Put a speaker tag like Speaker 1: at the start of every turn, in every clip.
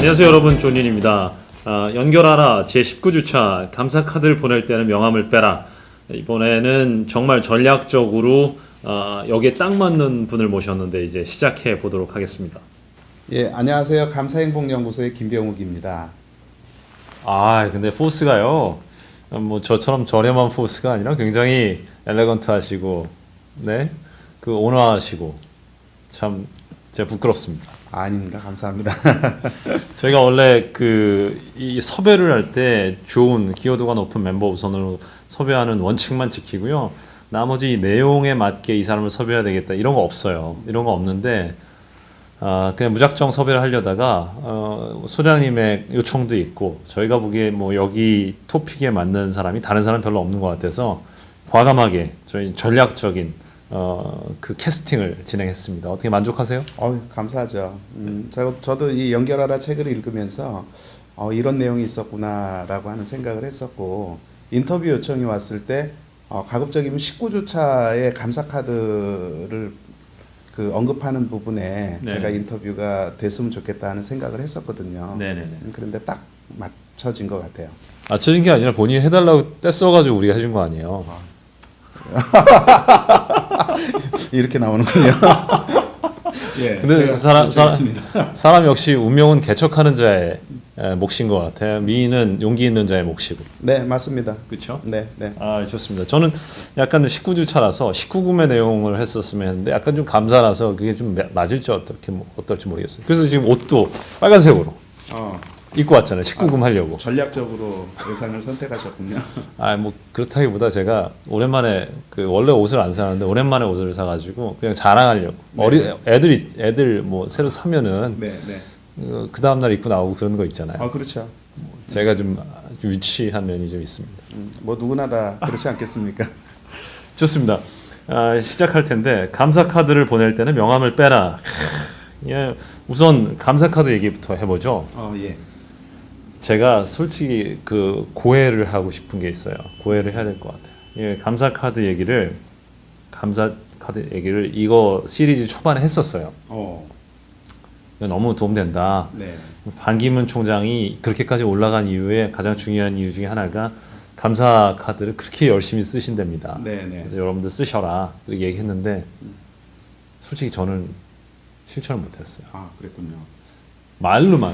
Speaker 1: 안녕하세요 여러분, 존윤입니다. 연결하라 제19주차 감사카드를 보낼 때는 명함을 빼라. 이번에는 정말 전략적으로 여기에 딱 맞는 분을 모셨는데 이제 시작해 보도록 하겠습니다.
Speaker 2: 예, 안녕하세요. 감사행복연구소의 김병욱입니다.
Speaker 1: 근데 포스가요, 뭐 저처럼 저렴한 포스가 아니라 굉장히 엘레건트하시고, 네, 그 온화하시고 참 제가 부끄럽습니다.
Speaker 2: 아닙니다. 감사합니다.
Speaker 1: 저희가 원래 이 섭외를 할 때 좋은 기여도가 높은 멤버 우선으로 섭외하는 원칙만 지키고요. 나머지 내용에 맞게 이 사람을 섭외해야 되겠다 이런 거 없어요. 이런 거 없는데 그냥 무작정 섭외를 하려다가 소장님의 요청도 있고 저희가 보기에 뭐 여기 토픽에 맞는 사람이 다른 사람 별로 없는 것 같아서 과감하게 저희 전략적인 그 캐스팅을 진행했습니다. 어떻게 만족하세요?
Speaker 2: 감사하죠. 저도 이 연결하라 책을 읽으면서 이런 내용이 있었구나라고 하는 생각을 했었고, 인터뷰 요청이 왔을 때 가급적이면 19주차의 감사카드를 언급하는 부분에
Speaker 1: 네.
Speaker 2: 제가 인터뷰가 됐으면 좋겠다 하는 생각을 했었거든요.
Speaker 1: 네네네.
Speaker 2: 그런데 딱 맞춰진 것 같아요.
Speaker 1: 맞춰진 게 아니라 본인이 해달라고 떼써가지고 우리가 해준 거 아니에요.
Speaker 2: 이렇게 나오는군요. 예,
Speaker 1: 근데 사람 역시 운명은 개척하는 자의 몫인 것 같아요. 미인은 용기 있는 자의 몫이고.
Speaker 2: 네, 맞습니다.
Speaker 1: 그렇죠?
Speaker 2: 네, 네.
Speaker 1: 좋습니다. 저는 약간 19주차라서 19금의 내용을 했었으면 했는데 약간 좀 감사라서 그게 좀 맞을지 어떨지 모르겠어요. 그래서 지금 옷도 빨간색으로 입고 왔잖아요. 19금 하려고.
Speaker 2: 전략적으로 의상을 선택하셨군요.
Speaker 1: 뭐 그렇다기보다 제가 오랜만에 원래 옷을 안 사는데 오랜만에 옷을 사가지고 그냥 자랑하려고.
Speaker 2: 네.
Speaker 1: 애들 뭐 새로 사면은
Speaker 2: 네, 네.
Speaker 1: 그 다음 날 입고 나오고 그런 거 있잖아요.
Speaker 2: 그렇죠.
Speaker 1: 제가 좀 유치한 면이 좀 있습니다.
Speaker 2: 뭐 누구나 다 그렇지 않겠습니까?
Speaker 1: 좋습니다. 시작할 텐데 감사 카드를 보낼 때는 명함을 빼라. 예, 우선 감사 카드 얘기부터 해보죠.
Speaker 2: 예.
Speaker 1: 제가 솔직히 고해를 하고 싶은 게 있어요. 고해를 해야 될 것 같아요. 예, 감사 카드 얘기를 이거 시리즈 초반에 했었어요. 너무 도움된다.
Speaker 2: 네.
Speaker 1: 반기문 총장이 그렇게까지 올라간 이유에 가장 중요한 이유 중에 하나가 감사 카드를 그렇게 열심히 쓰신답니다.
Speaker 2: 네, 네.
Speaker 1: 그래서 여러분들 쓰셔라 이렇게 얘기했는데 솔직히 저는 실천을 못했어요.
Speaker 2: 그랬군요.
Speaker 1: 말로만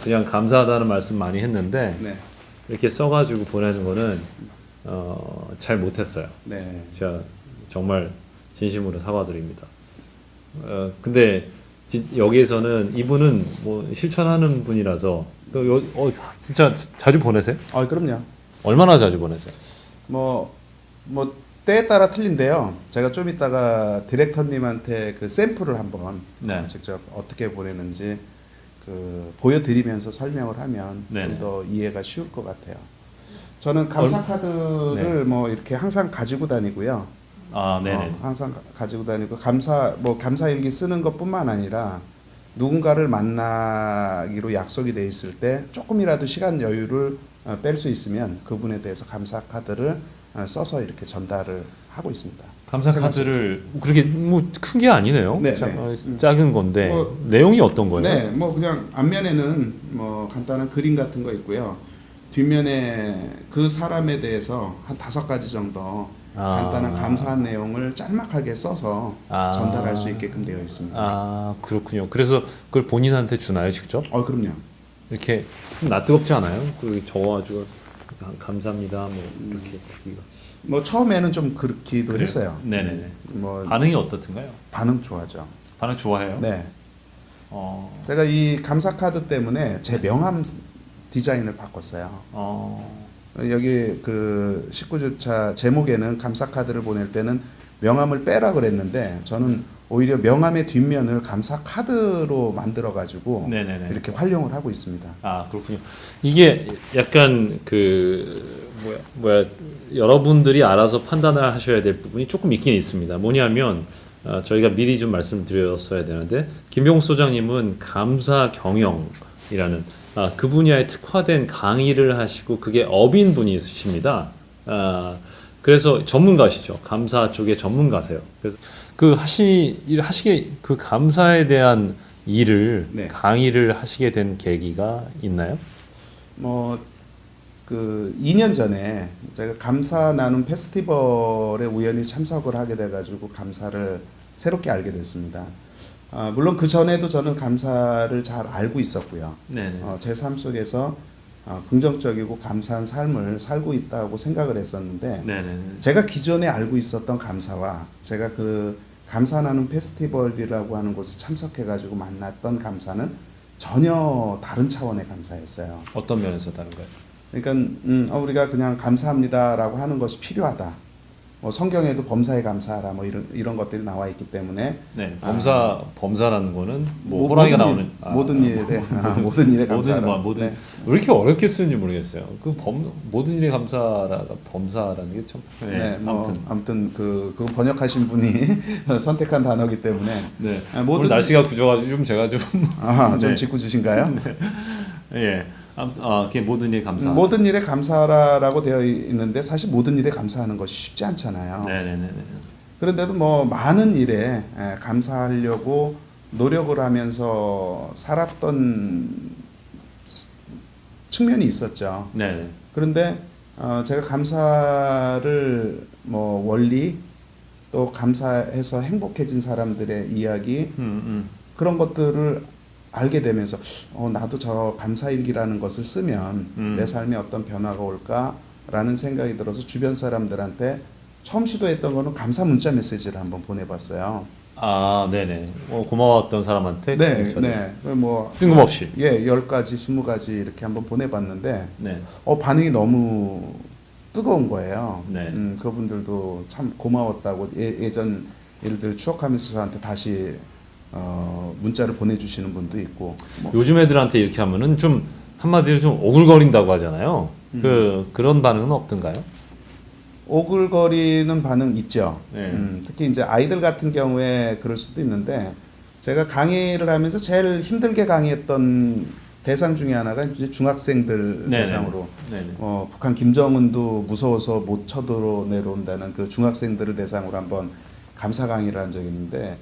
Speaker 1: 그냥 감사하다는 말씀 많이 했는데
Speaker 2: 네.
Speaker 1: 이렇게 써가지고 보내는 거는 잘 못했어요.
Speaker 2: 네.
Speaker 1: 제가 정말 진심으로 사과드립니다. 근데 여기에서는 이분은 뭐 실천하는 분이라서 진짜 자주 보내세요?
Speaker 2: 그럼요.
Speaker 1: 얼마나 자주 보내세요?
Speaker 2: 뭐 때에 따라 틀린데요. 제가 좀 이따가 디렉터님한테 그 샘플을 한번
Speaker 1: 네.
Speaker 2: 직접 어떻게 보내는지 보여드리면서 설명을 하면
Speaker 1: 네네.
Speaker 2: 좀 더 이해가 쉬울 것 같아요. 저는 감사 카드를
Speaker 1: 네.
Speaker 2: 뭐 이렇게 항상 가지고 다니고요.
Speaker 1: 네네.
Speaker 2: 항상 가지고 다니고 감사일기 쓰는 것뿐만 아니라 누군가를 만나기로 약속이 돼 있을 때 조금이라도 시간 여유를 뺄 수 있으면 그분에 대해서 감사 카드를 써서 이렇게 전달을 하고 있습니다.
Speaker 1: 감사 카드를 그렇게 뭐 큰 게 아니네요.
Speaker 2: 네,
Speaker 1: 작은 건데 내용이 어떤 거예요?
Speaker 2: 네, 뭐 그냥 앞면에는 뭐 간단한 그림 같은 거 있고요. 뒷면에 그 사람에 대해서 한 5가지 정도 간단한 감사한 내용을 짤막하게 써서 전달할 수 있게끔 되어 있습니다.
Speaker 1: 그렇군요. 그래서 그걸 본인한테 주나요, 직접?
Speaker 2: 그럼요.
Speaker 1: 이렇게 낯뜨겁지 않아요? 적어가지고 감사합니다, 뭐 이렇게 주기가.
Speaker 2: 뭐 처음에는 좀 그렇기도 했어요.
Speaker 1: 네네네.
Speaker 2: 뭐
Speaker 1: 반응이 어떻든가요?
Speaker 2: 반응 좋아죠.
Speaker 1: 반응 좋아해요?
Speaker 2: 네. 제가 이 감사 카드 때문에 제 명함 디자인을 바꿨어요. 여기 19주차 제목에는 감사 카드를 보낼 때는 명함을 빼라 그랬는데 저는 오히려 명함의 뒷면을 감사 카드로 만들어 가지고 이렇게 활용을 하고 있습니다.
Speaker 1: 그렇군요. 이게 약간 여러분들이 알아서 판단을 하셔야 될 부분이 조금 있긴 있습니다. 뭐냐면 저희가 미리 좀 말씀드렸어야 되는데 김병욱 소장님은 감사 경영이라는 그 분야에 특화된 강의를 하시고 그게 업인 분이십니다. 그래서 전문가시죠. 감사 쪽의 전문가세요. 그래서 하시게 감사에 대한 일을
Speaker 2: 네.
Speaker 1: 강의를 하시게 된 계기가 있나요?
Speaker 2: 뭐 그 2년 전에 제가 감사 나눔 페스티벌에 우연히 참석을 하게 돼가지고 감사를 새롭게 알게 됐습니다. 물론 그 전에도 저는 감사를 잘 알고 있었고요.
Speaker 1: 네네.
Speaker 2: 제 삶 속에서 긍정적이고 감사한 삶을 살고 있다고 생각을 했었는데
Speaker 1: 네네.
Speaker 2: 제가 기존에 알고 있었던 감사와 제가 그 감사 나눔 페스티벌이라고 하는 곳에 참석해가지고 만났던 감사는 전혀 다른 차원의 감사였어요.
Speaker 1: 어떤 면에서 다른가요?
Speaker 2: 그러니까 우리가 그냥 감사합니다라고 하는 것이 필요하다. 뭐 성경에도 범사에 감사하라 뭐 이런 것들이 나와 있기 때문에
Speaker 1: 네, 범사라는 거는 뭐 호랑이가 나오는
Speaker 2: 모든 일에 감사하라.
Speaker 1: 모든
Speaker 2: 네.
Speaker 1: 왜 이렇게 어렵게 쓰는지 모르겠어요. 그 모든 일에 감사라 범사라는 게 참.
Speaker 2: 네, 뭐 아무튼 그 번역하신 분이 선택한 단어기 때문에.
Speaker 1: 네. 오늘 날씨가 굳어가지고 좀 제가 좀.
Speaker 2: 좀
Speaker 1: 네.
Speaker 2: 짓궂으신가요?
Speaker 1: 예. 그게 모든 일에 감사.
Speaker 2: 모든 일에 감사라고 되어 있는데 사실 모든 일에 감사하는 것이 쉽지 않잖아요.
Speaker 1: 네네네.
Speaker 2: 그런데도 뭐 많은 일에 감사하려고 노력을 하면서 살았던 측면이 있었죠.
Speaker 1: 네.
Speaker 2: 그런데 제가 감사를 뭐 원리 또 감사해서 행복해진 사람들의 이야기 그런 것들을 알게 되면서 나도 저 감사일기라는 것을 쓰면 내 삶에 어떤 변화가 올까라는 생각이 들어서 주변 사람들한테 처음 시도했던 거는 감사 문자 메시지를 한번 보내봤어요.
Speaker 1: 네네. 고마웠던 사람한테.
Speaker 2: 네. 뭐
Speaker 1: 뜬금없이.
Speaker 2: 10가지, 20가지 이렇게 한번 보내봤는데
Speaker 1: 네.
Speaker 2: 반응이 너무 뜨거운 거예요.
Speaker 1: 네.
Speaker 2: 그분들도 참 고마웠다고 예전 일들 추억하면서 저한테 다시 문자를 보내주시는 분도 있고.
Speaker 1: 요즘 애들한테 이렇게 하면은 좀 한마디로 좀 오글거린다고 하잖아요. 그런 반응은 없던가요?
Speaker 2: 오글거리는 반응 있죠.
Speaker 1: 네.
Speaker 2: 특히 이제 아이들 같은 경우에 그럴 수도 있는데 제가 강의를 하면서 제일 힘들게 강의했던 대상 중에 하나가 이제 중학생들
Speaker 1: 네네.
Speaker 2: 대상으로
Speaker 1: 네네.
Speaker 2: 북한 김정은도 무서워서 못 쳐들어 내려온다는 그 중학생들을 대상으로 한번 감사 강의를 한 적이 있는데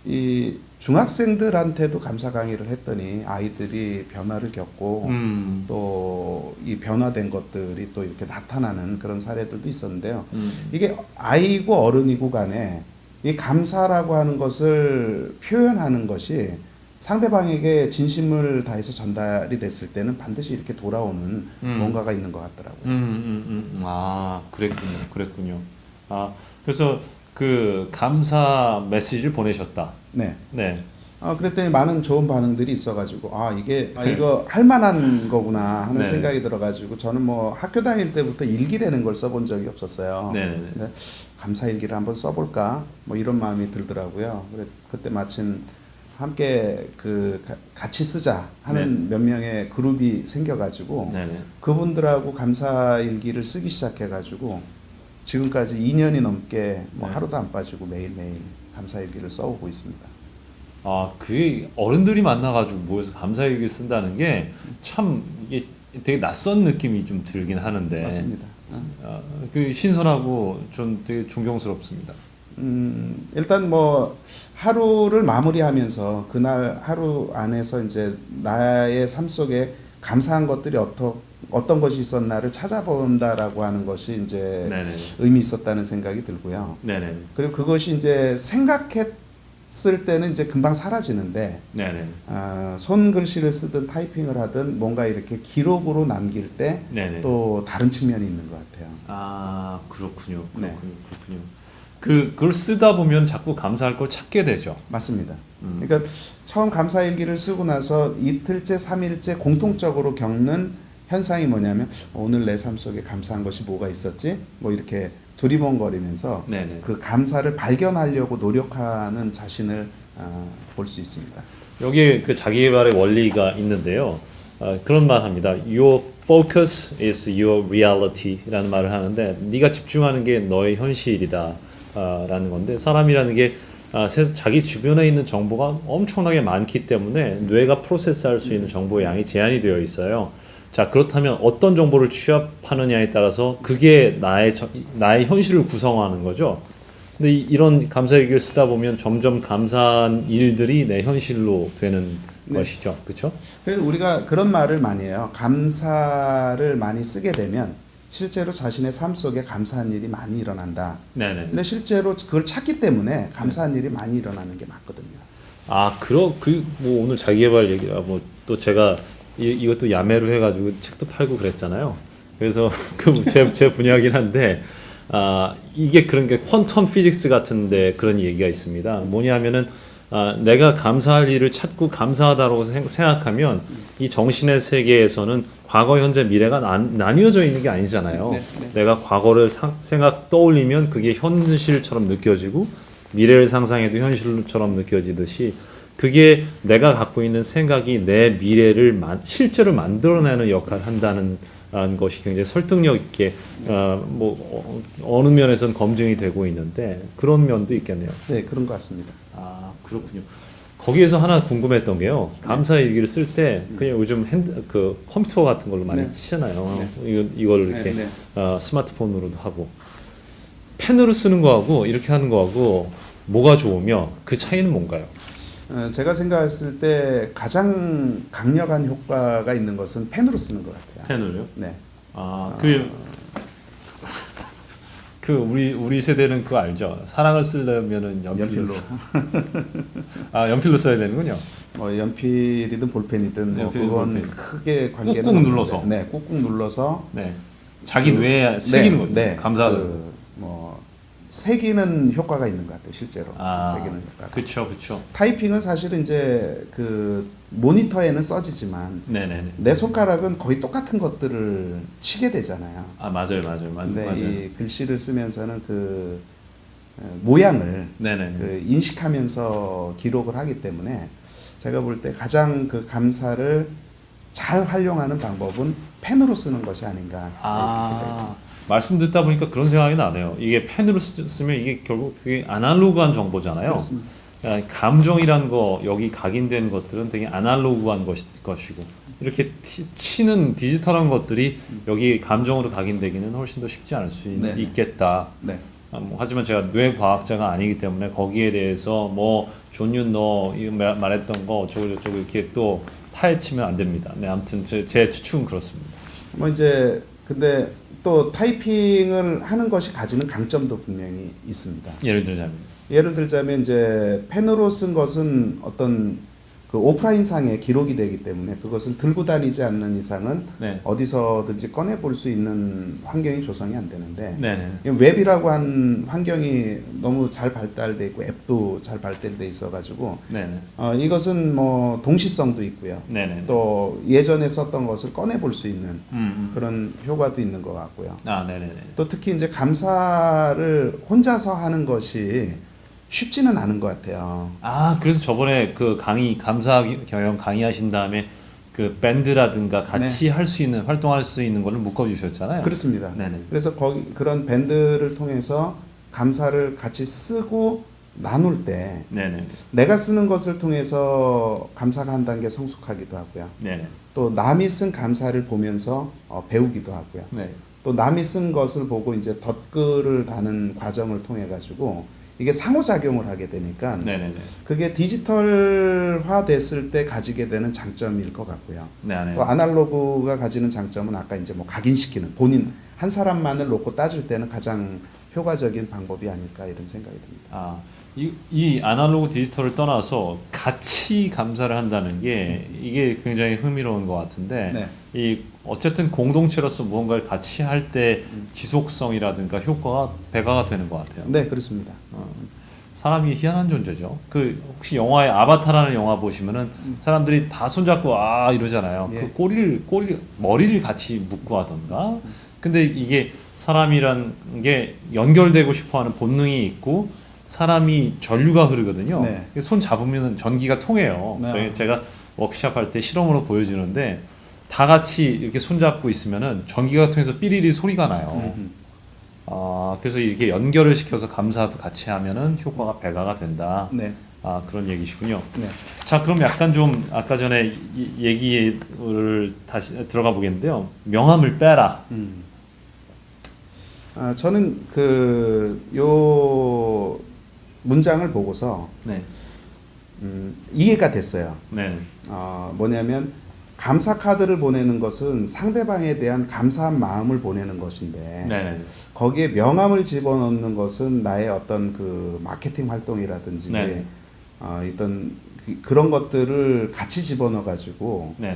Speaker 2: 이 중학생들한테도 감사 강의를 했더니 아이들이 변화를 겪고 또 이 변화된 것들이 또 이렇게 나타나는 그런 사례들도 있었는데요. 이게 아이고 어른이고 간에 이 감사라고 하는 것을 표현하는 것이 상대방에게 진심을 다해서 전달이 됐을 때는 반드시 이렇게 돌아오는 뭔가가 있는 것 같더라고요.
Speaker 1: 그랬군요. 그래서 그 감사 메시지를 보내셨다.
Speaker 2: 네.
Speaker 1: 네.
Speaker 2: 그랬더니 많은 좋은 반응들이 있어가지고 이거 할 만한 거구나 하는
Speaker 1: 네.
Speaker 2: 생각이 들어가지고 저는 뭐 학교 다닐 때부터 일기라는 걸 써본 적이 없었어요.
Speaker 1: 네.
Speaker 2: 근데 감사 일기를 한번 써볼까 뭐 이런 마음이 들더라고요. 그때 마침 함께 같이 쓰자 하는 몇 명의 그룹이 생겨가지고 그분들하고 감사 일기를 쓰기 시작해가지고 지금까지 2년이 넘게 뭐 하루도 안 빠지고 매일매일 감사 일기를 써오고 있습니다.
Speaker 1: 그게 어른들이 만나가지고 모여서 감사일기 쓴다는 게 참 이게 되게 낯선 느낌이 좀 들긴 하는데.
Speaker 2: 맞습니다.
Speaker 1: 그 신선하고 좀 되게 존경스럽습니다.
Speaker 2: 일단 뭐 하루를 마무리하면서 그날 하루 안에서 이제 나의 삶 속에 감사한 것들이 어떤 것이 있었나를 찾아본다라고 하는 것이 이제
Speaker 1: 네네.
Speaker 2: 의미 있었다는 생각이 들고요.
Speaker 1: 네네.
Speaker 2: 그리고 그것이 이제 생각했을 때는 이제 금방 사라지는데
Speaker 1: 네네.
Speaker 2: 손글씨를 쓰든 타이핑을 하든 뭔가 이렇게 기록으로 남길 때 또 다른 측면이 있는 것 같아요.
Speaker 1: 그렇군요.
Speaker 2: 네.
Speaker 1: 그걸 쓰다 보면 자꾸 감사할 걸 찾게 되죠.
Speaker 2: 맞습니다. 그러니까 처음 감사일기를 쓰고 나서 이틀째, 3일째 공통적으로 겪는 현상이 뭐냐면 오늘 내 삶 속에 감사한 것이 뭐가 있었지? 뭐 이렇게 두리번거리면서 그 감사를 발견하려고 노력하는 자신을 볼 수 있습니다.
Speaker 1: 여기에 그 자기개발의 원리가 있는데요. 그런 말 합니다. Your focus is your reality라는 말을 하는데 네가 집중하는 게 너의 현실이다 라는 건데 사람이라는 게 자기 주변에 있는 정보가 엄청나게 많기 때문에 뇌가 프로세스할 수 있는 정보의 양이 제한이 되어 있어요. 자, 그렇다면 어떤 정보를 취합하느냐에 따라서 그게 나의 현실을 구성하는 거죠. 근데 이런 감사 일기를 쓰다 보면 점점 감사한 일들이 내 현실로 되는 것이죠. 그렇죠?
Speaker 2: 그래서 우리가 그런 말을 많이 해요. 감사를 많이 쓰게 되면 실제로 자신의 삶 속에 감사한 일이 많이 일어난다.
Speaker 1: 네네.
Speaker 2: 근데 실제로 그걸 찾기 때문에 감사한 일이 많이 일어나는 게 맞거든요.
Speaker 1: 뭐 오늘 자기개발 얘기라 뭐 또 제가 이것도 야매로 해가지고 책도 팔고 그랬잖아요. 그래서 제 분야긴 한데 이게 그런 게 퀀텀 피직스 같은데 그런 얘기가 있습니다. 뭐냐면은 내가 감사할 일을 찾고 감사하다고 생각하면 이 정신의 세계에서는 과거, 현재, 미래가 나뉘어져 있는 게 아니잖아요.
Speaker 2: 네, 네.
Speaker 1: 내가 과거를 떠올리면 그게 현실처럼 느껴지고 미래를 상상해도 현실처럼 느껴지듯이 그게 내가 갖고 있는 생각이 내 미래를 실제로 만들어내는 역할을 한다는 것이 굉장히 설득력 있게 어느 면에서는 검증이 되고 있는데 그런 면도 있겠네요.
Speaker 2: 네, 그런 것 같습니다.
Speaker 1: 그렇군요. 거기에서 하나 궁금했던 게요. 감사 일기를 쓸 때 그냥 요즘 컴퓨터 같은 걸로 많이 쓰잖아요. 이걸 이렇게 스마트폰으로도 하고 펜으로 쓰는 거하고 이렇게 하는 거하고 뭐가 좋으며 그 차이는 뭔가요?
Speaker 2: 제가 생각했을 때 가장 강력한 효과가 있는 것은 펜으로 쓰는 것 같아요.
Speaker 1: 펜으로요?
Speaker 2: 네.
Speaker 1: 우리 세대는 그거 알죠? 사랑을 쓰려면은 연필로. 연필로 써야 되는군요.
Speaker 2: 뭐 연필이든 볼펜이든 그건
Speaker 1: 볼펜.
Speaker 2: 크게 관계는
Speaker 1: 꾹꾹 눌러서.
Speaker 2: 네, 꾹꾹 눌러서.
Speaker 1: 네. 자기 뇌에 새기는 거죠.
Speaker 2: 네.
Speaker 1: 감사하다고.
Speaker 2: 새기는 효과가 있는 것 같아요, 실제로. 새기는 효과.
Speaker 1: 그렇죠.
Speaker 2: 타이핑은 사실은 이제 그 모니터에는 써지지만
Speaker 1: 네네네.
Speaker 2: 내 손가락은 거의 똑같은 것들을 치게 되잖아요.
Speaker 1: 맞아요.
Speaker 2: 근데 이 글씨를 쓰면서는 그 모양을 그 인식하면서 기록을 하기 때문에 제가 볼 때 가장 그 감사를 잘 활용하는 방법은 펜으로 쓰는 것이 아닌가 이렇게 생각합니다.
Speaker 1: 말씀 듣다 보니까 그런 생각이 나네요. 이게 펜으로 쓰면 이게 결국 되게 아날로그한 정보잖아요.
Speaker 2: 그렇습니다.
Speaker 1: 감정이란 거 여기 각인된 것들은 되게 아날로그한 것이고 이렇게 치는 디지털한 것들이 여기 감정으로 각인되기는 훨씬 더 쉽지 않을 수 있겠다.
Speaker 2: 네.
Speaker 1: 하지만 제가 뇌과학자가 아니기 때문에 거기에 대해서 뭐 존윤 말했던 거 어쩌고 이렇게 또 파헤치면 안 됩니다. 네, 아무튼 제 추측은 그렇습니다.
Speaker 2: 뭐 이제 근데 또 타이핑을 하는 것이 가지는 강점도 분명히 있습니다.
Speaker 1: 예를 들자면
Speaker 2: 이제 펜으로 쓴 것은 어떤 그 오프라인상의 기록이 되기 때문에 그것을 들고 다니지 않는 이상은 어디서든지 꺼내 볼 수 있는 환경이 조성이 안 되는데 웹이라고 한 환경이 너무 잘 발달돼 있고 앱도 잘 발달돼 있어 가지고 이것은 뭐 동시성도 있고요. 또 예전에 썼던 것을 꺼내 볼 수 있는 그런 효과도 있는 것 같고요. 또 특히 이제 감사를 혼자서 하는 것이 쉽지는 않은 것 같아요.
Speaker 1: 그래서 저번에 그 감사 경영 강의하신 다음에 그 밴드라든가 같이 할 수 있는 활동할 수 있는 거를 묶어 주셨잖아요.
Speaker 2: 그렇습니다. 그래서 그런 밴드를 통해서 감사를 같이 쓰고 나눌 때 내가 쓰는 것을 통해서 감사가 한 단계 성숙하기도 하고요. 또 남이 쓴 감사를 보면서 배우기도 하고요. 또 남이 쓴 것을 보고 이제 덧글을 다는 과정을 통해 가지고 이게 상호작용을 하게 되니까 그게 디지털화 됐을 때 가지게 되는 장점일 것 같고요. 또 아날로그가 가지는 장점은 아까 이제 뭐 각인시키는 본인 한 사람만을 놓고 따질 때는 가장 효과적인 방법이 아닐까 이런 생각이 듭니다.
Speaker 1: 이 아날로그 디지털을 떠나서 같이 감사를 한다는 게 이게 굉장히 흥미로운 것 같은데 이 어쨌든 공동체로서 무언가를 같이 할 때 지속성이라든가 효과가 배가가 되는 것 같아요.
Speaker 2: 네, 그렇습니다.
Speaker 1: 사람이 희한한 존재죠. 그 혹시 영화의 아바타라는 영화 보시면은 사람들이 다 손잡고 이러잖아요. 그 머리를 같이 묶고 하던가. 근데 이게 사람이란 게 연결되고 싶어하는 본능이 있고 사람이 전류가 흐르거든요. 손 잡으면 전기가 통해요. 제가 워크샵 할 때 실험으로 보여주는데 다 같이 이렇게 손 잡고 있으면은 전기가 통해서 삐리리 소리가 나요. 그래서 이렇게 연결을 시켜서 감사도 같이 하면은 효과가 배가가 된다. 그런 얘기시군요. 자, 그럼 약간 좀 아까 전에 얘기를 다시 들어가 보겠는데요. 명함을 빼라.
Speaker 2: 저는 요 문장을 보고서
Speaker 1: 네.
Speaker 2: 이해가 됐어요.
Speaker 1: 네.
Speaker 2: 뭐냐면 감사 카드를 보내는 것은 상대방에 대한 감사한 마음을 보내는 것인데
Speaker 1: 네.
Speaker 2: 거기에 명함을 집어넣는 것은 나의 어떤 그 마케팅 활동이라든지
Speaker 1: 네.
Speaker 2: 어떤 그런 것들을 같이 집어넣어 가지고
Speaker 1: 네.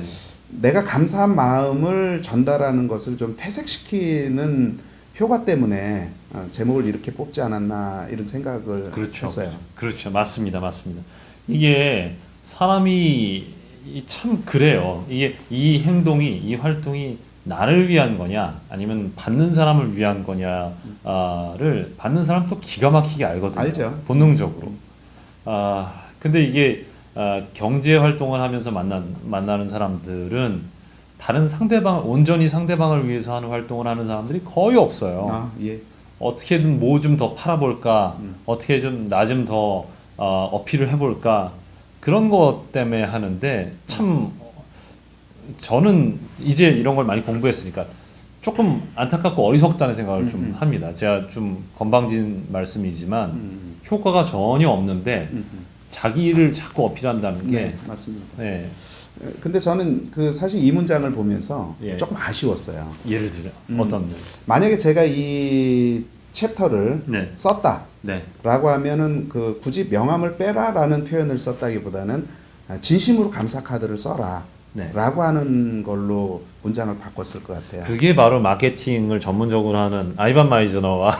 Speaker 2: 내가 감사한 마음을 전달하는 것을 좀 퇴색시키는 효과 때문에 제목을 이렇게 뽑지 않았나 이런 생각을
Speaker 1: 그렇죠.
Speaker 2: 했어요.
Speaker 1: 그렇죠. 맞습니다. 맞습니다. 이게 사람이 참 그래요. 이게 이 행동이, 이 활동이 나를 위한 거냐, 아니면 받는 사람을 위한 거냐를 받는 사람 또 기가 막히게 알거든요.
Speaker 2: 알죠.
Speaker 1: 본능적으로. 근데 이게 경제 활동을 하면서 만나는 사람들은 다른 온전히 상대방을 위해서 하는 활동을 하는 사람들이 거의 없어요.
Speaker 2: 예.
Speaker 1: 어떻게든 뭐 좀 더 팔아볼까, 어떻게 좀 나 좀 더 어필을 해볼까, 그런 것 때문에 하는데, 참 저는 이제 이런 걸 많이 공부했으니까 조금 안타깝고 어리석다는 생각을 좀 합니다. 제가 좀 건방진 말씀이지만 효과가 전혀 없는데 자기를 자꾸 어필한다는 게
Speaker 2: 네, 맞습니다.
Speaker 1: 네.
Speaker 2: 근데 저는 사실 이 문장을 보면서
Speaker 1: 예.
Speaker 2: 조금 아쉬웠어요.
Speaker 1: 예를 들어 어떤
Speaker 2: 만약에 제가 이 챕터를
Speaker 1: 네.
Speaker 2: 썼다라고
Speaker 1: 네.
Speaker 2: 하면은 굳이 명함을 빼라라는 표현을 썼다기보다는 진심으로 감사 카드를 써라.
Speaker 1: 네.
Speaker 2: 라고 하는 걸로 문장을 바꿨을 것 같아요.
Speaker 1: 그게 바로 마케팅을 전문적으로 하는 아이반 마이저너와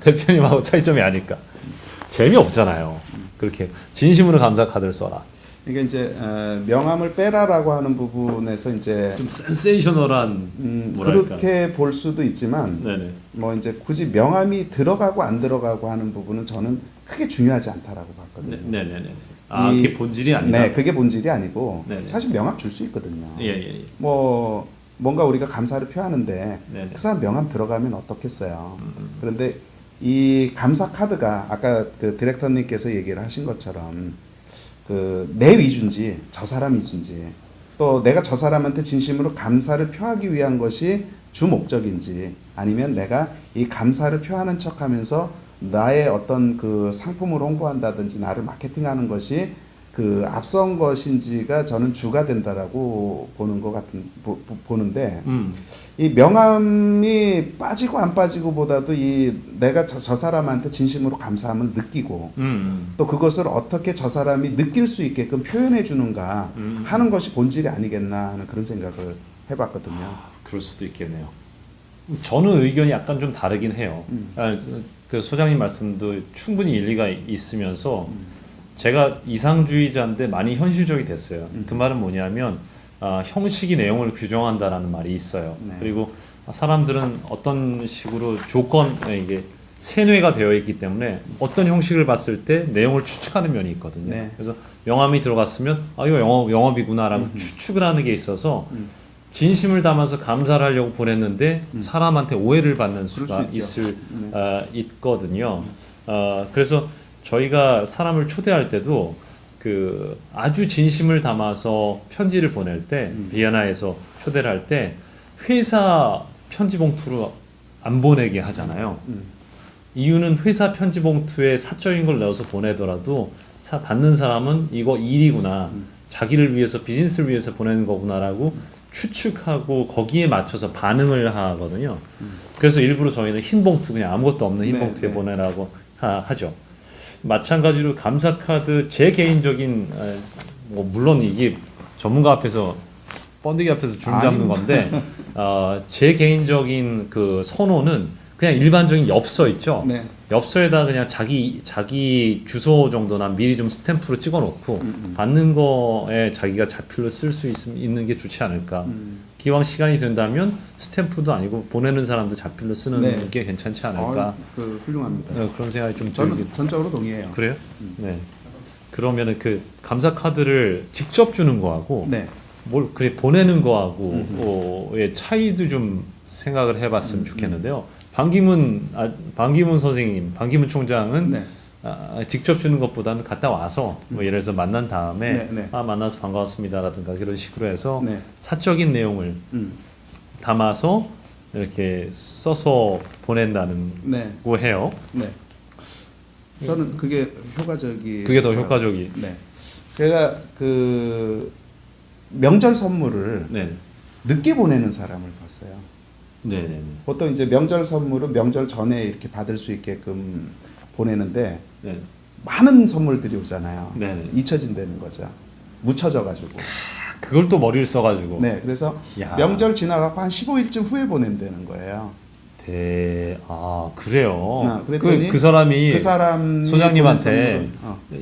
Speaker 1: 대표님하고 차이점이 아닐까. 재미없잖아요. 그렇게 진심으로 감사 카드를 써라.
Speaker 2: 이게 이제 명함을 빼라라고 하는 부분에서 이제
Speaker 1: 좀 센세이셔널한 뭐랄까.
Speaker 2: 그렇게 볼 수도 있지만
Speaker 1: 네네.
Speaker 2: 뭐 이제 굳이 명함이 들어가고 안 들어가고 하는 부분은 저는 크게 중요하지 않다라고 봤거든요.
Speaker 1: 네네네. 그게 본질이 아니다.
Speaker 2: 네, 그게 본질이 아니고
Speaker 1: 네네.
Speaker 2: 사실 명함 줄 수 있거든요.
Speaker 1: 예.
Speaker 2: 뭐 뭔가 우리가 감사를 표하는데
Speaker 1: 네네.
Speaker 2: 그 사람 명함 들어가면 어떻겠어요. 그런데 이 감사 카드가 아까 그 디렉터님께서 얘기를 하신 것처럼 내 위주인지 저 사람 위주인지 또 내가 저 사람한테 진심으로 감사를 표하기 위한 것이 주 목적인지 아니면 내가 이 감사를 표하는 척하면서 나의 어떤 그 상품을 홍보한다든지 나를 마케팅하는 것이 앞선 것인지가 저는 주가 된다라고 보는데 이 명함이 빠지고 안 빠지고보다도 이 내가 저 사람한테 진심으로 감사함을 느끼고 또 그것을 어떻게 저 사람이 느낄 수 있게끔 표현해 주는가 하는 것이 본질이 아니겠나 하는 그런 생각을 해봤거든요.
Speaker 1: 그럴 수도 있겠네요. 저는 의견이 약간 좀 다르긴 해요. 그 소장님 말씀도 충분히 일리가 있으면서 제가 이상주의자인데 많이 현실적이 됐어요. 그 말은 뭐냐면 형식이 내용을 규정한다라는 말이 있어요.
Speaker 2: 네.
Speaker 1: 그리고 사람들은 어떤 식으로 이게 세뇌가 되어 있기 때문에 어떤 형식을 봤을 때 내용을 추측하는 면이 있거든요.
Speaker 2: 네.
Speaker 1: 그래서 명함이 들어갔으면 이거 영업이구나라고 추측을 하는 게 있어서 진심을 담아서 감사를 하려고 보냈는데 사람한테 오해를 받는 수가 있거든요. 그래서 저희가 사람을 초대할 때도 아주 진심을 담아서 편지를 보낼 때 비엔나에서 초대를 할 때 회사 편지 봉투로 안 보내게 하잖아요. 이유는 회사 편지 봉투에 사적인 걸 넣어서 보내더라도 받는 사람은 이거 일이구나, 자기를 위해서 비즈니스를 위해서 보내는 거구나라고 추측하고 거기에 맞춰서 반응을 하거든요. 그래서 일부러 저희는 흰 봉투, 그냥 아무것도 없는 흰 봉투에 보내라고 하죠. 마찬가지로 감사 카드, 제 개인적인 뭐 물론 이게 전문가 앞에서 번데기 앞에서 줄 잡는 건데 제 개인적인 그 선호는 그냥 일반적인 엽서 있죠.
Speaker 2: 네.
Speaker 1: 엽서에다 그냥 자기 주소 정도나 미리 좀 스탬프로 찍어놓고 받는 거에 자기가 자필로 쓸 수 있는 게 좋지 않을까. 기왕 시간이 된다면 스탬프도 아니고 보내는 사람도 자필로 쓰는 게 괜찮지 않을까.
Speaker 2: 훌륭합니다.
Speaker 1: 그런 생각이 좀
Speaker 2: 저는
Speaker 1: 들긴.
Speaker 2: 전적으로 동의해요.
Speaker 1: 그래요? 네. 그러면은 감사 카드를 직접 주는 거하고
Speaker 2: 네.
Speaker 1: 보내는 거하고의 차이도 좀 생각을 해봤으면 좋겠는데요. 반기문 선생님, 반기문 총장은 직접 주는 것보다는 갔다 와서 뭐 예를 들어서 만난 다음에 만나서 반가웠습니다라든가 그런 식으로 해서 사적인 내용을 담아서 이렇게 써서 보낸다는
Speaker 2: 네.
Speaker 1: 거 해요.
Speaker 2: 네. 저는 그게 효과적이.
Speaker 1: 그게 더 효과적이.
Speaker 2: 네. 제가 그 명절 선물을
Speaker 1: 네.
Speaker 2: 늦게 보내는 사람을 봤어요.
Speaker 1: 네네.
Speaker 2: 보통 이제 명절 선물은 명절 전에 이렇게 받을 수 있게끔 보내는데
Speaker 1: 네.
Speaker 2: 많은 선물들이 오잖아요.
Speaker 1: 네네.
Speaker 2: 잊혀진다는 거죠. 묻혀져 가지고.
Speaker 1: 그걸 또 머리를 써가지고.
Speaker 2: 네. 그래서
Speaker 1: 야.
Speaker 2: 명절 지나가고 한 15일쯤 후에 보낸다는 거예요.
Speaker 1: 그래요.
Speaker 2: 그랬더니
Speaker 1: 그 사람이
Speaker 2: 그 사람
Speaker 1: 소장님한테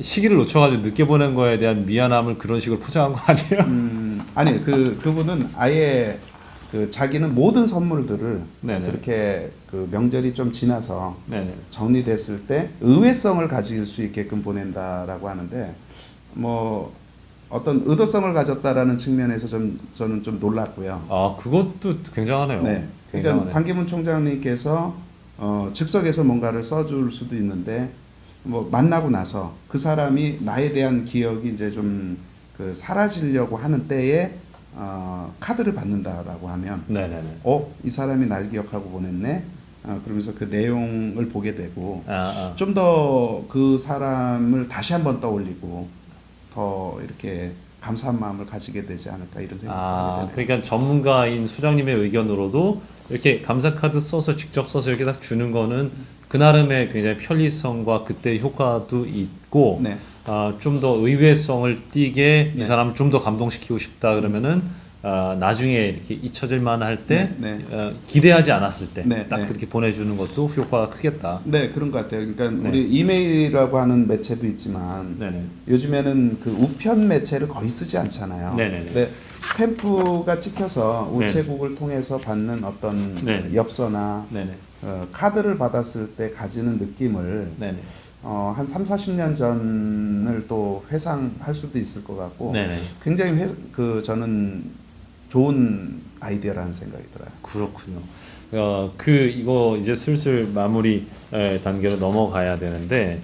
Speaker 1: 시기를 놓쳐가지고 늦게 보낸 거에 대한 미안함을 그런 식으로 포장한 거 아니에요?
Speaker 2: 아니 그분은 아예 그 자기는 모든 선물들을
Speaker 1: 네네.
Speaker 2: 그렇게 그 명절이 좀 지나서
Speaker 1: 네네.
Speaker 2: 정리됐을 때 의외성을 가질 수 있게끔 보낸다라고 하는데 뭐 어떤 의도성을 가졌다라는 측면에서 저는 좀 놀랐고요.
Speaker 1: 그것도 굉장하네요.
Speaker 2: 네. 그러니까
Speaker 1: 굉장하네.
Speaker 2: 반기문 총장님께서 즉석에서 뭔가를 써줄 수도 있는데 뭐 만나고 나서 그 사람이 나에 대한 기억이 이제 좀 그 사라지려고 하는 때에 카드를 받는다라고 하면
Speaker 1: 네네네.
Speaker 2: 이 사람이 날 기억하고 보냈네. 그러면서 그 내용을 보게 되고 좀 더 그 사람을 다시 한번 떠올리고 더 이렇게 감사한 마음을 가지게 되지 않을까 이런 생각이 하게 되네요.
Speaker 1: 그러니까 전문가인 수장님의 의견으로도 이렇게 감사 카드 써서 직접 써서 이렇게 딱 주는 거는 그 나름의 굉장히 편리성과 그때 효과도 있고
Speaker 2: 네.
Speaker 1: 좀 더 의외성을 띠게
Speaker 2: 네.
Speaker 1: 이 사람을 좀 더 감동시키고 싶다 그러면은 나중에 이렇게 잊혀질 만할 때
Speaker 2: 네,
Speaker 1: 기대하지 않았을 때
Speaker 2: 네,
Speaker 1: 딱
Speaker 2: 네.
Speaker 1: 그렇게 보내주는 것도 효과가 크겠다.
Speaker 2: 네, 그런 것 같아요. 그러니까
Speaker 1: 네.
Speaker 2: 우리 이메일이라고 하는 매체도 있지만
Speaker 1: 네네.
Speaker 2: 요즘에는 그 우편 매체를 거의 쓰지 않잖아요.
Speaker 1: 네네네.
Speaker 2: 근데 스탬프가 찍혀서 우체국을 통해서 받는 어떤
Speaker 1: 네.
Speaker 2: 엽서나
Speaker 1: 네네.
Speaker 2: 카드를 받았을 때 가지는 느낌을
Speaker 1: 네네.
Speaker 2: 한 3, 40년 전을 또 회상할 수도 있을 것 같고
Speaker 1: 네네.
Speaker 2: 굉장히 저는 좋은 아이디어라는 생각이 들어요.
Speaker 1: 그렇군요. 이거 이제 슬슬 마무리 단계로 넘어가야 되는데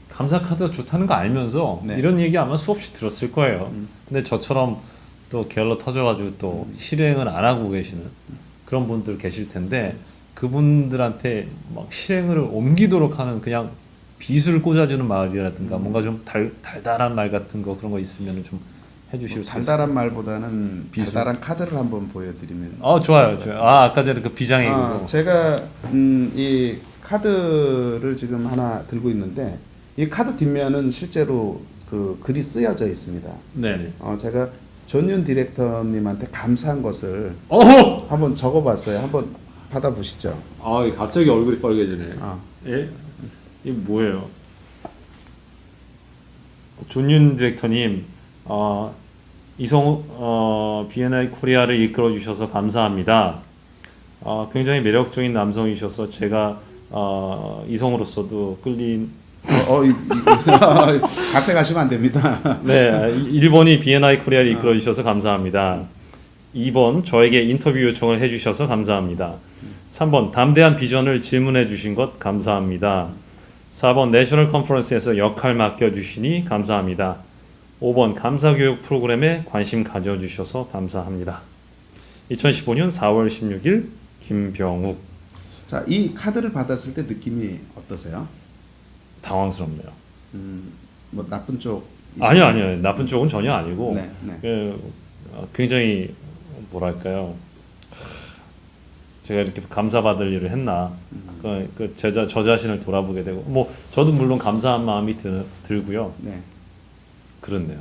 Speaker 1: 감사 카드가 좋다는 거 알면서
Speaker 2: 네.
Speaker 1: 이런 얘기 아마 수없이 들었을 거예요. 근데 저처럼 또 게을러 터져가지고 또 실행을 안 하고 계시는 그런 분들 계실 텐데 그분들한테 막 실행을 옮기도록 하는 그냥 빗을 꽂아주는 말이라든가 뭔가 좀 달달한 말 같은 거 그런 거 있으면 좀 해주실 수 있어요.
Speaker 2: 달달한 말보다는
Speaker 1: 비수.
Speaker 2: 달달한 카드를 한번 보여드리면.
Speaker 1: 좋아요. 아까 전에 그 비장의
Speaker 2: 제가 이 카드를 지금 하나 들고 있는데 이 카드 뒷면은 실제로 그 글이 쓰여져 있습니다.
Speaker 1: 네네.
Speaker 2: 제가 존윤 디렉터님한테 감사한 것을
Speaker 1: 어허!
Speaker 2: 한번 적어봤어요. 한번 받아보시죠.
Speaker 1: 갑자기 얼굴이 빨개지네.
Speaker 2: 아.
Speaker 1: 예? 이게 뭐예요? 존윤 디렉터님, 이성우 B&I 코리아를 이끌어 주셔서 감사합니다. 굉장히 매력적인 남성이셔서 제가 이성으로서도 끌린.
Speaker 2: 각색하시면 안 됩니다.
Speaker 1: 네, 1번이 B&I 코리아를 이끌어 주셔서 감사합니다. 2번 저에게 인터뷰 요청을 해주셔서 감사합니다. 3번 담대한 비전을 질문해 주신 것 감사합니다. 4번 내셔널 컨퍼런스에서 역할 맡겨주시니 감사합니다. 5번 감사교육 프로그램에 관심 가져주셔서 감사합니다. 2015년 4월 16일 김병욱.
Speaker 2: 자, 이 카드를 받았을 때 느낌이 어떠세요?
Speaker 1: 당황스럽네요.
Speaker 2: 뭐 나쁜 쪽?
Speaker 1: 아니요. 나쁜 쪽은 전혀 아니고
Speaker 2: 네.
Speaker 1: 굉장히 뭐랄까요. 제가 이렇게 감사받을 일을 했나. 저 자신을 돌아보게 되고 저도 물론 감사한 마음이 들고요.
Speaker 2: 네.
Speaker 1: 그렇네요.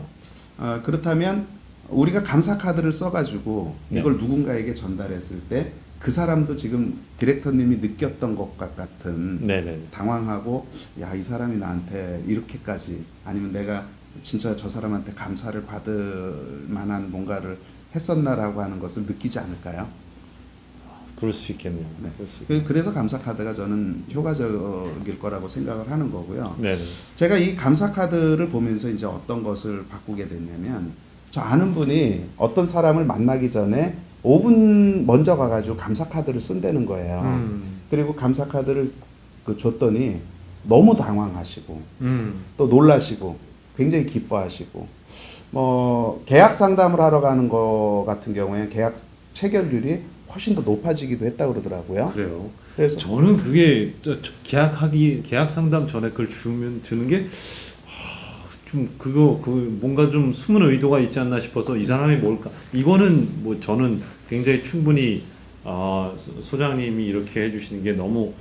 Speaker 2: 그렇다면 우리가 감사 카드를 써가지고
Speaker 1: 네.
Speaker 2: 이걸 누군가에게 전달했을 때 그 사람도 지금 디렉터님이 느꼈던 것과 같은
Speaker 1: 네네.
Speaker 2: 당황하고 이 사람이 나한테 이렇게까지 아니면 내가 진짜 저 사람한테 감사를 받을 만한 뭔가를 했었나라고 하는 것을 느끼지 않을까요?
Speaker 1: 그럴 수 있겠네요.
Speaker 2: 네.
Speaker 1: 그럴 수 있겠네요.
Speaker 2: 그래서 감사 카드가 저는 효과적일 거라고 생각을 하는 거고요.
Speaker 1: 네네.
Speaker 2: 제가 이 감사 카드를 보면서 이제 어떤 것을 바꾸게 됐냐면 저 아는 분이 어떤 사람을 만나기 전에 5분 먼저 가가지고 감사 카드를 쓴다는 거예요. 그리고 감사 카드를 줬더니 너무 당황하시고 또 놀라시고 굉장히 기뻐하시고 뭐 계약 상담을 하러 가는 거 같은 경우에 계약 체결률이 훨씬 더 높아지기도 했다고 그러더라고요.
Speaker 1: 그래요.
Speaker 2: 그래서
Speaker 1: 저는 그게 계약 상담 전에 그걸 주는 게 좀 그 뭔가 좀 숨은 의도가 있지 않나 싶어서 이 사람이 뭘까? 이거는 뭐 저는 굉장히 충분히 소장님이 이렇게 해주시는 게 너무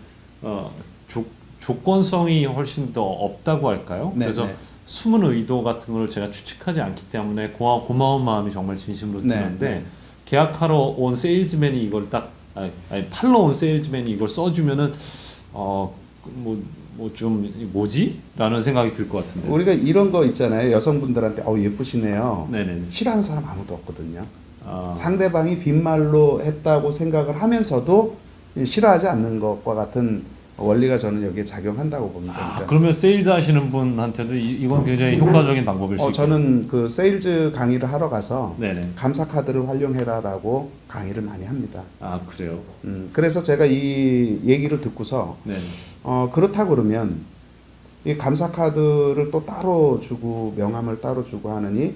Speaker 1: 조건성이 훨씬 더 없다고 할까요?
Speaker 2: 네,
Speaker 1: 그래서
Speaker 2: 네.
Speaker 1: 숨은 의도 같은 걸 제가 추측하지 않기 때문에 고마운 마음이 정말 진심으로
Speaker 2: 네,
Speaker 1: 드는데
Speaker 2: 네.
Speaker 1: 계약하러 온 세일즈맨이 이걸 아니 팔러 온 세일즈맨이 이걸 써주면은 뭐 좀 뭐지? 라는 생각이 들 것 같은데.
Speaker 2: 우리가 이런 거 있잖아요. 여성분들한테 예쁘시네요.
Speaker 1: 네네네.
Speaker 2: 싫어하는 사람 아무도 없거든요.
Speaker 1: 아,
Speaker 2: 상대방이 빈말로 했다고 생각을 하면서도 싫어하지 않는 것과 같은 원리가 저는 여기에 작용한다고 봅니다. 그러니까
Speaker 1: 그러면 세일즈 하시는 분한테도 이건 굉장히 효과적인 방법일 수 있겠네요.
Speaker 2: 저는 그 세일즈 강의를 하러 가서
Speaker 1: 네네.
Speaker 2: 감사 카드를 활용해라라고 강의를 많이 합니다.
Speaker 1: 아 그래요?
Speaker 2: 그래서 제가 이 얘기를 듣고서
Speaker 1: 네.
Speaker 2: 그렇다 그러면 이 감사 카드를 또 따로 주고 명함을 따로 주고 하느니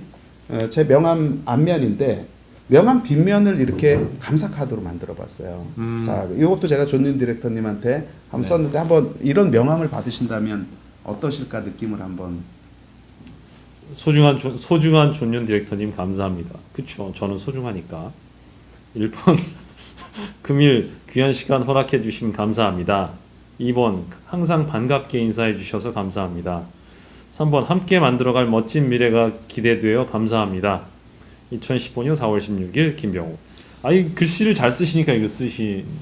Speaker 2: 제 명함 앞면인데 명함 뒷면을 이렇게 감사 카드로 만들어 봤어요. 자, 이것도 제가 존윤 디렉터님한테 한번
Speaker 1: 네.
Speaker 2: 썼는데 한번 이런 명함을 받으신다면 어떠실까 느낌을 한번.
Speaker 1: 소중한 존윤 디렉터님 감사합니다. 그쵸? 저는 소중하니까. 1번 금일 귀한 시간 허락해 주심 감사합니다. 2번 항상 반갑게 인사해 주셔서 감사합니다. 3번 함께 만들어갈 멋진 미래가 기대되어 감사합니다. 2015년 4월 16일 김병호. 이 글씨를 잘 쓰시니까 이거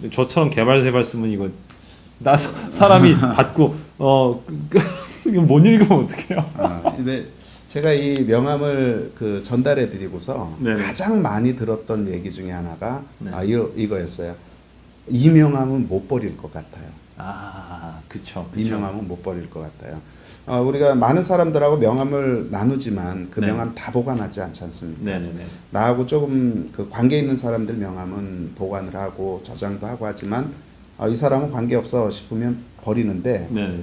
Speaker 1: 저처럼 개발세발 쓰면 이거 사람이 받고 이거 못 읽으면 어떡해요?
Speaker 2: 근데 제가 이 명함을 전달해 드리고서
Speaker 1: 네네.
Speaker 2: 가장 많이 들었던 얘기 중에 하나가
Speaker 1: 네.
Speaker 2: 이거였어요. 이 명함은 못 버릴 것 같아요.
Speaker 1: 그쵸.
Speaker 2: 이 명함은 못 버릴 것 같아요. 우리가 많은 사람들하고 명함을 나누지만 그
Speaker 1: 네.
Speaker 2: 명함 다 보관하지 않지 않습니까?
Speaker 1: 네네네.
Speaker 2: 나하고 조금 그 관계 있는 사람들 명함은 보관을 하고 저장도 하고 하지만 이 사람은 관계 없어 싶으면 버리는데
Speaker 1: 네네.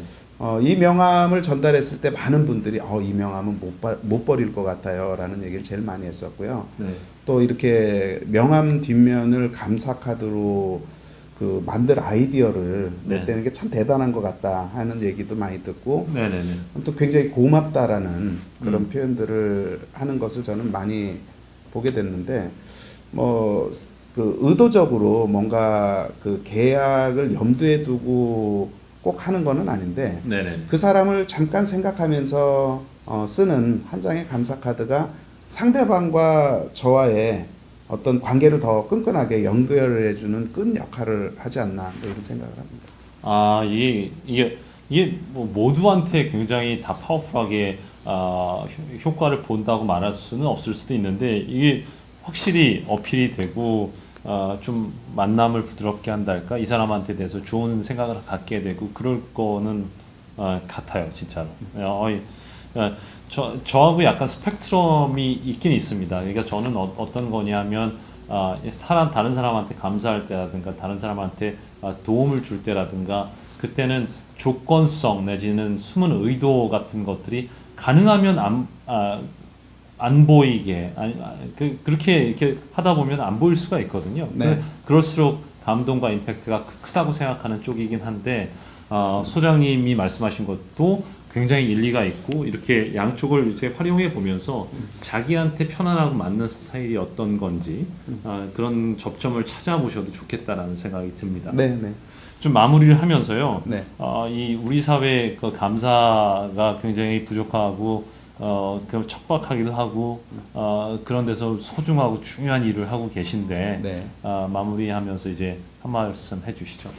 Speaker 2: 이 명함을 전달했을 때 많은 분들이 이 명함은 못 버릴 것 같아요라는 얘기를 제일 많이 했었고요.
Speaker 1: 네.
Speaker 2: 또 이렇게 명함 뒷면을 감사 카드로 만들 아이디어를
Speaker 1: 네.
Speaker 2: 냈다는 게 참 대단한 것 같다 하는 얘기도 많이 듣고
Speaker 1: 네네네.
Speaker 2: 또 굉장히 고맙다라는 그런 표현들을 하는 것을 저는 많이 보게 됐는데 의도적으로 뭔가 그 계약을 염두에 두고 꼭 하는 거는 아닌데
Speaker 1: 네네.
Speaker 2: 그 사람을 잠깐 생각하면서 쓰는 한 장의 감사 카드가 상대방과 저와의 어떤 관계를 더 끈끈하게 연결해주는 끈 역할을 하지 않나 이런 생각을 합니다.
Speaker 1: 이게 뭐 모두한테 굉장히 다 파워풀하게 효과를 본다고 말할 수는 없을 수도 있는데 이게 확실히 어필이 되고 좀 만남을 부드럽게 한달까 이 사람한테 대해서 좋은 생각을 갖게 되고 그럴 거는 같아요 진짜로. 저하고 약간 스펙트럼이 있긴 있습니다. 그러니까 저는 어떤 거냐면 다른 사람한테 감사할 때라든가 다른 사람한테 도움을 줄 때라든가 그때는 조건성 내지는 숨은 의도 같은 것들이 가능하면 안 보이게 그렇게 이렇게 하다 보면 안 보일 수가 있거든요.
Speaker 2: 네.
Speaker 1: 그럴수록 감동과 임팩트가 크다고 생각하는 쪽이긴 한데 소장님이 말씀하신 것도 굉장히 일리가 있고 이렇게 양쪽을 이제 활용해 보면서 자기한테 편안하고 맞는 스타일이 어떤 건지 그런 접점을 찾아보셔도 좋겠다라는 생각이 듭니다.
Speaker 2: 네, 네.
Speaker 1: 좀 마무리를 하면서요.
Speaker 2: 네.
Speaker 1: 이 우리 사회 그 감사가 굉장히 부족하고 그럼 척박하기도 하고 그런 데서 소중하고 중요한 일을 하고 계신데
Speaker 2: 네.
Speaker 1: 마무리하면서 이제 한 말씀 해주시죠.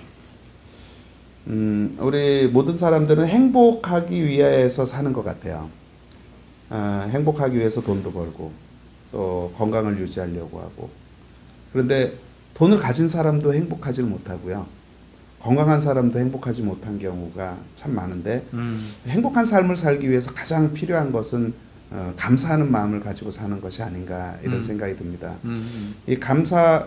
Speaker 2: 우리 모든 사람들은 행복하기 위해서 사는 것 같아요. 행복하기 위해서 돈도 벌고 또 건강을 유지하려고 하고 그런데 돈을 가진 사람도 행복하지 못하고요. 건강한 사람도 행복하지 못한 경우가 참 많은데 행복한 삶을 살기 위해서 가장 필요한 것은 감사하는 마음을 가지고 사는 것이 아닌가 이런 생각이 듭니다. 이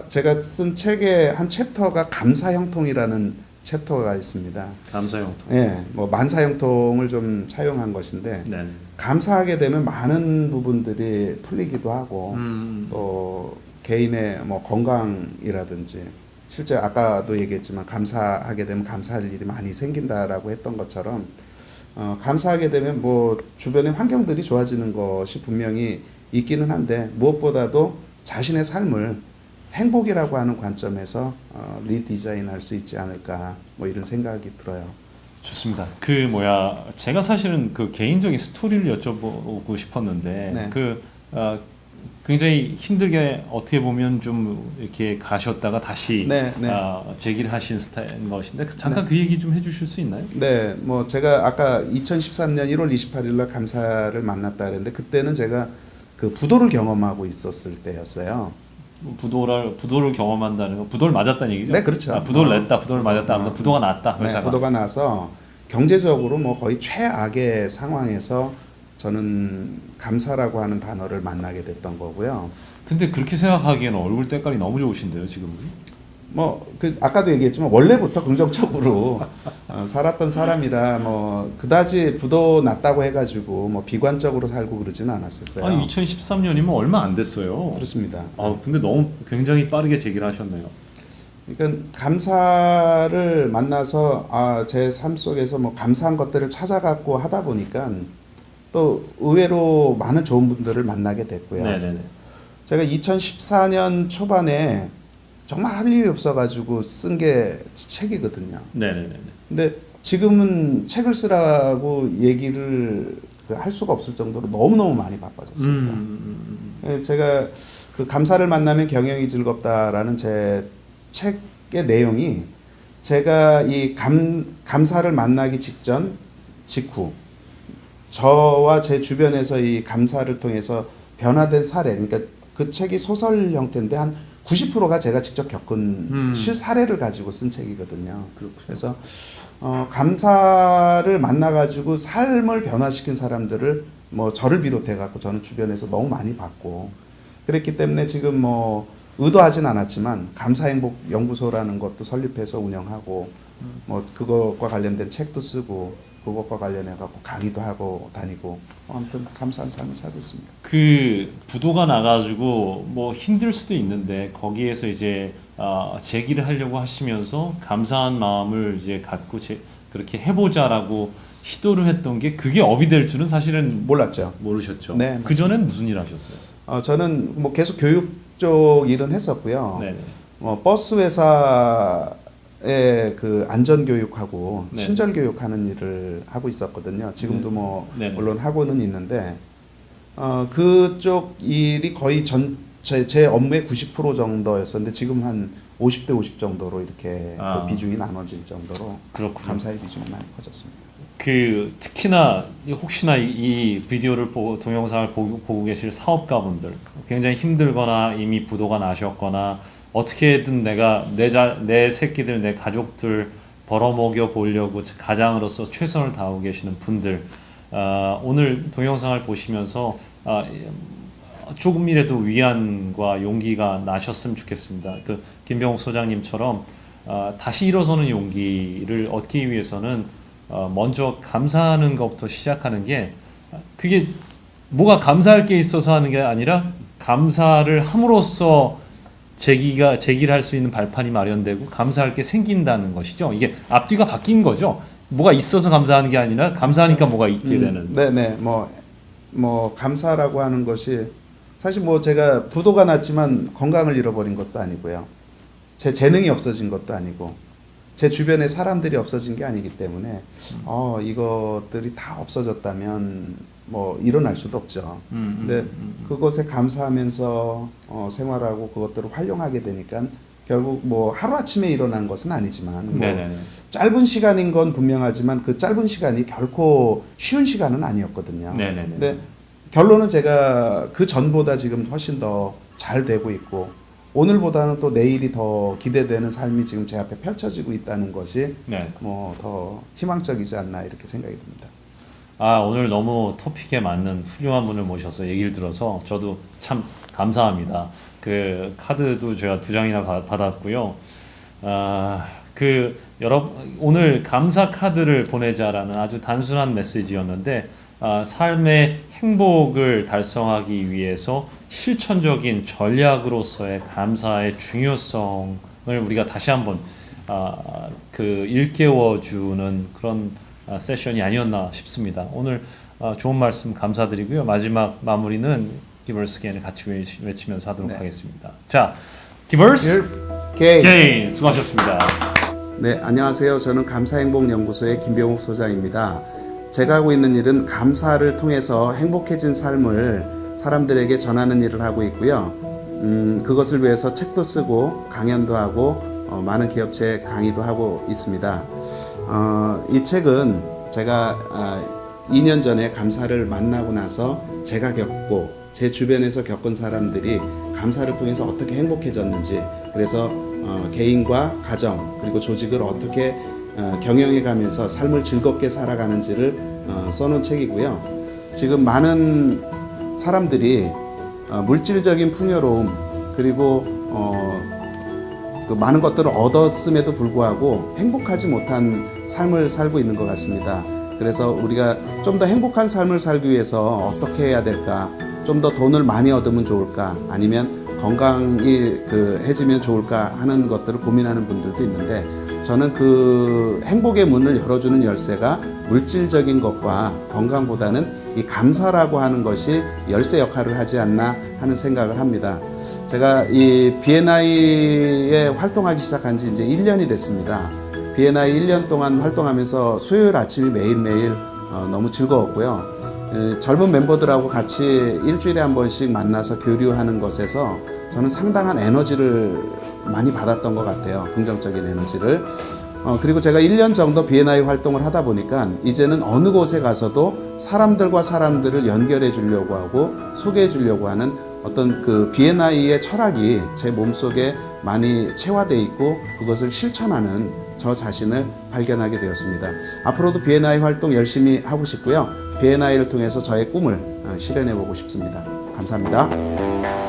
Speaker 2: 제가 쓴 책의 한 챕터가 감사형통이라는 챕터가 있습니다.
Speaker 1: 감사형통.
Speaker 2: 뭐 만사형통을 좀 차용한 것인데
Speaker 1: 네.
Speaker 2: 감사하게 되면 많은 부분들이 풀리기도 하고 또 개인의 뭐 건강이라든지 실제 아까도 얘기했지만 감사하게 되면 감사할 일이 많이 생긴다라고 했던 것처럼 감사하게 되면 뭐 주변의 환경들이 좋아지는 것이 분명히 있기는 한데 무엇보다도 자신의 삶을 행복이라고 하는 관점에서 리디자인할 수 있지 않을까 뭐 이런 생각이 들어요.
Speaker 1: 좋습니다. 제가 사실은 그 개인적인 스토리를 여쭤보고 싶었는데
Speaker 2: 네.
Speaker 1: 굉장히 힘들게 어떻게 보면 좀 이렇게 가셨다가 다시
Speaker 2: 네.
Speaker 1: 재기를 하신 스타일인 것인데 잠깐 그 얘기 좀 해주실 수 있나요?
Speaker 2: 네, 뭐 제가 아까 2013년 1월 28일 날 감사를 만났다 그랬는데 그때는 제가 그 부도를 경험하고 있었을 때였어요.
Speaker 1: 부도를 경험한다는 건 부도를 맞았다는 얘기죠?
Speaker 2: 네, 그렇죠.
Speaker 1: 부도를 냈다, 부도를 맞았다, 아무튼 부도가 났다.
Speaker 2: 네,
Speaker 1: 회사가.
Speaker 2: 부도가 나서 경제적으로 뭐 거의 최악의 상황에서 저는 감사라고 하는 단어를 만나게 됐던 거고요.
Speaker 1: 근데 그렇게 생각하기에는 얼굴 때깔이 너무 좋으신데요, 지금은?
Speaker 2: 뭐 그 아까도 얘기했지만 원래부터 긍정적으로 살았던 사람이라 뭐 그다지 부도 났다고 해가지고 뭐 비관적으로 살고 그러지는 않았었어요.
Speaker 1: 아니 2013년이면 얼마 안 됐어요.
Speaker 2: 그렇습니다.
Speaker 1: 근데 너무 굉장히 빠르게 재기를 하셨네요.
Speaker 2: 그러니까 감사를 만나서 제 삶 속에서 뭐 감사한 것들을 찾아갖고 하다 보니까 또 의외로 많은 좋은 분들을 만나게 됐고요.
Speaker 1: 네네네.
Speaker 2: 제가 2014년 초반에 정말 할 일이 없어가지고 쓴 게 책이거든요.
Speaker 1: 네네네.
Speaker 2: 근데 지금은 책을 쓰라고 얘기를 할 수가 없을 정도로 너무너무 많이 바빠졌습니다. 제가 그 감사를 만나면 경영이 즐겁다라는 제 책의 내용이 제가 이 감사를 만나기 직전, 직후 저와 제 주변에서 이 감사를 통해서 변화된 사례, 그러니까 그 책이 소설 형태인데 한 90%가 제가 직접 겪은 실사례를 가지고 쓴 책이거든요.
Speaker 1: 그렇군요.
Speaker 2: 그래서 감사를 만나가지고 삶을 변화시킨 사람들을 뭐 저를 비롯해갖고 저는 주변에서 너무 많이 봤고 그랬기 때문에 지금 뭐 의도하진 않았지만 감사행복연구소라는 것도 설립해서 운영하고 뭐 그것과 관련된 책도 쓰고 그것과 관련해갖고 강의도 하고 다니고 아무튼 감사한 삶을 살고 있습니다.
Speaker 1: 그 부도가 나가지고 뭐 힘들 수도 있는데 거기에서 이제 재기를 하려고 하시면서 감사한 마음을 이제 갖고 그렇게 해보자라고 시도를 했던 게 그게 업이 될 줄은 사실은
Speaker 2: 몰랐죠.
Speaker 1: 모르셨죠.
Speaker 2: 네.
Speaker 1: 그 전엔 무슨 일 하셨어요?
Speaker 2: 저는 뭐 계속 교육 쪽 일은 했었고요.
Speaker 1: 네.
Speaker 2: 버스 회사의 그 안전 교육하고
Speaker 1: 네.
Speaker 2: 친절 교육하는 일을 하고 있었거든요. 지금도 뭐
Speaker 1: 네.
Speaker 2: 물론 하고는 있는데 그쪽 일이 거의 제 업무의 90% 정도였었는데 지금 한 50대 50 정도로 이렇게 그 비중이 나눠질 정도로
Speaker 1: 그렇군요.
Speaker 2: 감사의 비중이 많이 커졌습니다.
Speaker 1: 특히나 혹시나 이 비디오를 보고 동영상을 보고 계실 사업가분들 굉장히 힘들거나 이미 부도가 나셨거나 어떻게든 내가 내 새끼들 내 가족들 벌어먹여 보려고 가장으로서 최선을 다하고 계시는 분들 오늘 동영상을 보시면서 조금이라도 위안과 용기가 나셨으면 좋겠습니다. 그 김병욱 소장님처럼 다시 일어서는 용기를 얻기 위해서는 먼저 감사하는 것부터 시작하는 게 그게 뭐가 감사할 게 있어서 하는 게 아니라 감사를 함으로써 재기를 할 수 있는 발판이 마련되고 감사할 게 생긴다는 것이죠. 이게 앞뒤가 바뀐 거죠. 뭐가 있어서 감사하는 게 아니라 감사하니까 뭐가 있게 되는.
Speaker 2: 네네. 뭐 감사라고 하는 것이 사실 뭐 제가 부도가 났지만 건강을 잃어버린 것도 아니고요. 제 재능이 없어진 것도 아니고 제 주변에 사람들이 없어진 게 아니기 때문에 이것들이 다 없어졌다면 뭐 일어날 수도 없죠. 근데 그것에 감사하면서 생활하고 그것들을 활용하게 되니까 결국 뭐 하루아침에 일어난 것은 아니지만 뭐 짧은 시간인 건 분명하지만 그 짧은 시간이 결코 쉬운 시간은 아니었거든요. 근데 결론은 제가 그 전보다 지금 훨씬 더 잘 되고 있고 오늘보다는 또 내일이 더 기대되는 삶이 지금 제 앞에 펼쳐지고 있다는 것이 뭐 더 희망적이지 않나 이렇게 생각이 듭니다.
Speaker 1: 오늘 너무 토픽에 맞는 훌륭한 분을 모셔서 얘기를 들어서 저도 참 감사합니다. 그 카드도 제가 2장이나 받았고요. 오늘 감사 카드를 보내자라는 아주 단순한 메시지였는데 삶의 행복을 달성하기 위해서 실천적인 전략으로서의 감사의 중요성을 우리가 다시 한번 일깨워주는 그런 세션이 아니었나 싶습니다. 오늘 좋은 말씀 감사드리고요. 마지막 마무리는 Givers Gain을 같이 외치면서 하도록 하겠습니다. 자, Givers Gain 수고하셨습니다.
Speaker 2: 네, 안녕하세요. 저는 감사행복연구소의 김병욱 소장입니다. 제가 하고 있는 일은 감사를 통해서 행복해진 삶을 사람들에게 전하는 일을 하고 있고요. 그것을 위해서 책도 쓰고 강연도 하고 많은 기업체 강의도 하고 있습니다. 이 책은 제가 2년 전에 감사를 만나고 나서 제가 겪고 제 주변에서 겪은 사람들이 감사를 통해서 어떻게 행복해졌는지, 그래서 개인과 가정 그리고 조직을 어떻게 경영해 가면서 삶을 즐겁게 살아가는지를 써놓은 책이고요. 지금 많은 사람들이 물질적인 풍요로움 그리고 그 많은 것들을 얻었음에도 불구하고 행복하지 못한 삶을 살고 있는 것 같습니다. 그래서 우리가 좀 더 행복한 삶을 살기 위해서 어떻게 해야 될까? 좀 더 돈을 많이 얻으면 좋을까? 아니면 건강이 해지면 좋을까 하는 것들을 고민하는 분들도 있는데, 저는 그 행복의 문을 열어주는 열쇠가 물질적인 것과 건강보다는 이 감사라고 하는 것이 열쇠 역할을 하지 않나 하는 생각을 합니다. 제가 이 B&I에 활동하기 시작한 지 이제 1년이 됐습니다. B&I 1년 동안 활동하면서 수요일 아침이 매일매일 너무 즐거웠고요. 젊은 멤버들하고 같이 일주일에 한 번씩 만나서 교류하는 것에서 저는 상당한 에너지를 많이 받았던 것 같아요. 긍정적인 에너지를. 그리고 제가 1년 정도 B&I 활동을 하다 보니까 이제는 어느 곳에 가서도 사람들과 사람들을 연결해 주려고 하고 소개해 주려고 하는 어떤 그 B&I의 철학이 제 몸속에 많이 체화되어 있고 그것을 실천하는 저 자신을 발견하게 되었습니다. 앞으로도 B&I 활동 열심히 하고 싶고요. B&I를 통해서 저의 꿈을 실현해 보고 싶습니다. 감사합니다.